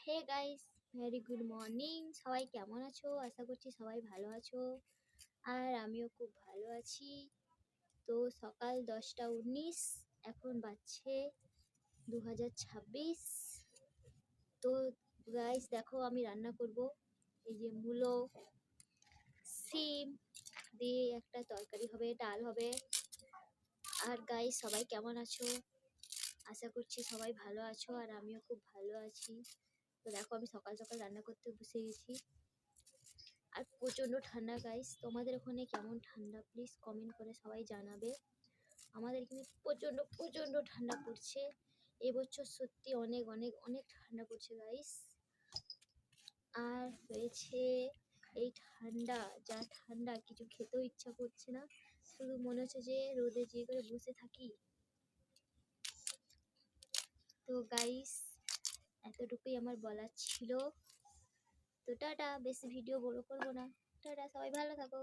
হে guys, very good morning. সবাই কেমন আছো? আশা করছি সবাই ভালো আছো, আর আমিও খুব ভালো আছি। তো সকাল 10টা 19, এখন বাজছে 2026। তো গাইস দেখো, আমি রান্না করব এই যে মূলো, সিম দিয়ে একটা তরকারি হবে, ডাল হবে। আর গাইস সবাই কেমন আছো? আশা করছি সবাই ভালো আছো, আর আমিও খুব ভালো আছি। তো দেখো, আমি সকাল সকাল রান্না করতে বসে গেছি। আর প্রচণ্ড ঠান্ডা গাইস, তোমাদের ওখানে কেমন ঠান্ডা প্লিজ কমেন্ট করে সবাই জানাবে। আমাদের এখানে প্রচণ্ড প্রচণ্ড ঠান্ডা পড়ছে এবছর, সত্যি অনেক অনেক অনেক ঠান্ডা পড়ছে গাইস। আর হয়েছে এই ঠান্ডা, যা ঠান্ডা কিছু খেতেও ইচ্ছা করছে না, শুধু মনে হচ্ছে যে রোদে যে করে বসে থাকি। তো গাইস এতটুকুই আমার বলার ছিল। তো টাটা, বেশি ভিডিও বড় করবো না। টাটা, সবাই ভালো থাকো।